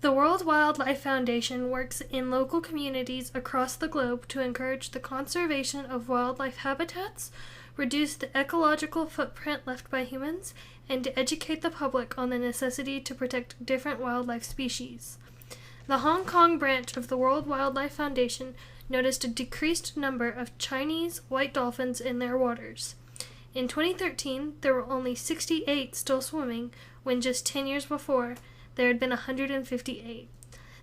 The World Wildlife Foundation works in local communities across the globe to encourage the conservation of wildlife habitats, reduce the ecological footprint left by humans, and to educate the public on the necessity to protect different wildlife species. The Hong Kong branch of the World Wildlife Foundation noticed a decreased number of Chinese white dolphins in their waters. In 2013, there were only 68 still swimming, when just 10 years before, there had been 158.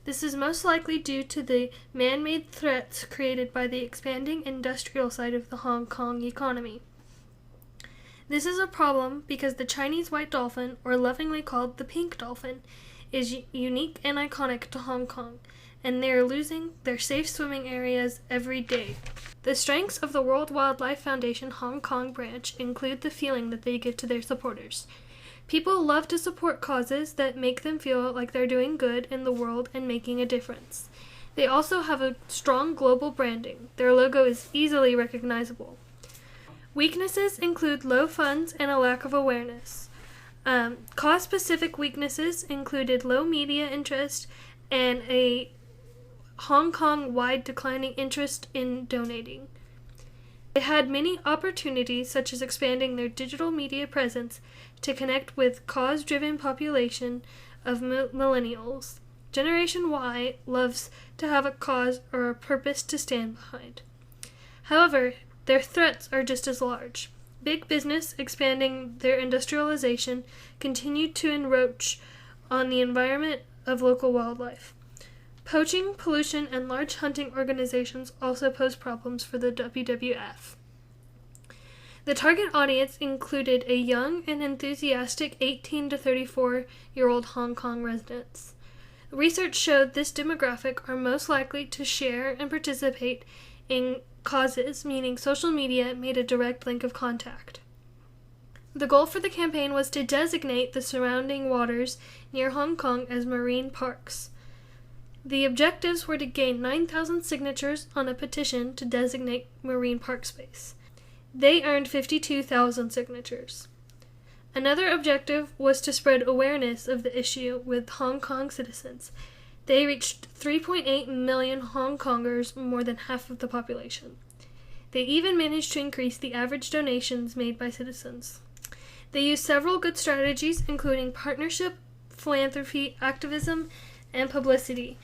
This is most likely due to the man-made threats created by the expanding industrial side of the Hong Kong economy. This is a problem because the Chinese white dolphin, or lovingly called the pink dolphin, is unique and iconic to Hong Kong, and they are losing their safe swimming areas every day. The strengths of the World Wildlife Foundation Hong Kong branch include the feeling that they give to their supporters. People love to support causes that make them feel like they're doing good in the world and making a difference. They also have a strong global branding. Their logo is easily recognizable. Weaknesses include low funds and a lack of awareness. Cause-specific weaknesses included low media interest and a Hong Kong-wide declining interest in donating. They had many opportunities, such as expanding their digital media presence to connect with cause-driven population of millennials. Generation Y loves to have a cause or a purpose to stand behind. However, their threats are just as large. Big business, expanding their industrialization, continued to encroach on the environment of local wildlife. Poaching, pollution, and large hunting organizations also pose problems for the WWF. The target audience included a young and enthusiastic 18 to 34-year-old Hong Kong residents. Research showed this demographic are most likely to share and participate in causes, meaning social media made a direct link of contact. The goal for the campaign was to designate the surrounding waters near Hong Kong as marine parks. The objectives were to gain 9,000 signatures on a petition to designate marine park space. They earned 52,000 signatures. Another objective was to spread awareness of the issue with Hong Kong citizens. They reached 3.8 million Hong Kongers, more than half of the population. They even managed to increase the average donations made by citizens. They used several good strategies, including partnership, philanthropy, activism, and publicity.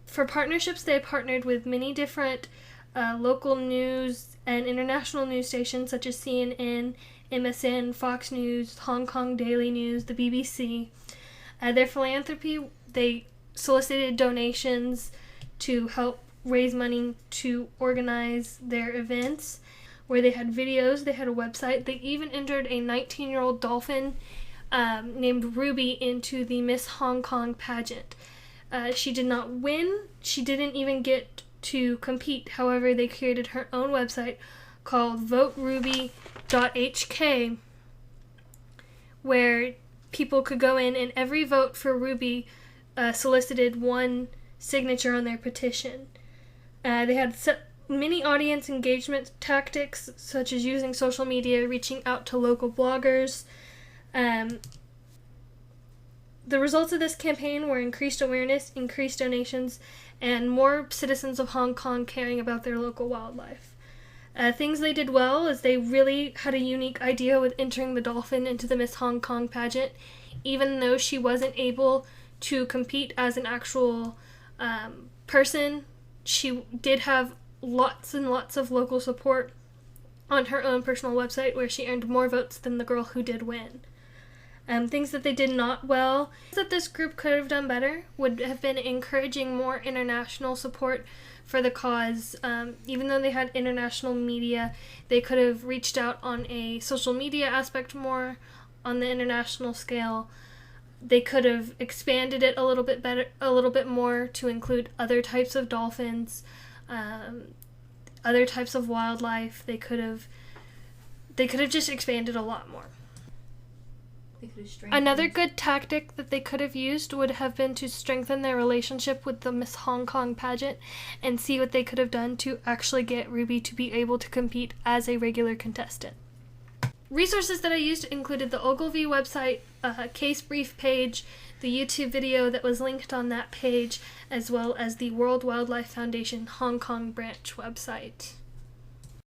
For partnerships, they partnered with many different local news and international news stations such as CNN, MSN, Fox News, Hong Kong Daily News, the BBC. Their philanthropy, they solicited donations to help raise money to organize their events, where they had videos, they had a website. They even entered a 19-year-old dolphin named Ruby into the Miss Hong Kong pageant. She did not win. She didn't even get to compete. However, they created her own website called voteruby.hk, where people could go in, and every vote for Ruby solicited one signature on their petition. They had many audience engagement tactics, such as using social media, reaching out to local bloggers. The results of this campaign were increased awareness, increased donations, and more citizens of Hong Kong caring about their local wildlife. Things they did well is they really had a unique idea with entering the dolphin into the Miss Hong Kong pageant. Even though she wasn't able to compete as an actual person, she did have lots and lots of local support on her own personal website, where she earned more votes than the girl who did win. Things that they did not well, that this group could have done better, would have been encouraging more international support for the cause. Even though they had international media, they could have reached out on a social media aspect more on the international scale. They could have expanded it a little bit better, a little bit more to include other types of dolphins, other types of wildlife. They could have just expanded a lot more. Another good tactic that they could have used would have been to strengthen their relationship with the Miss Hong Kong pageant and see what they could have done to actually get Ruby to be able to compete as a regular contestant. resources that I used included the Ogilvy website, case brief page, the YouTube video that was linked on that page, as well as the World Wildlife Foundation Hong Kong branch website.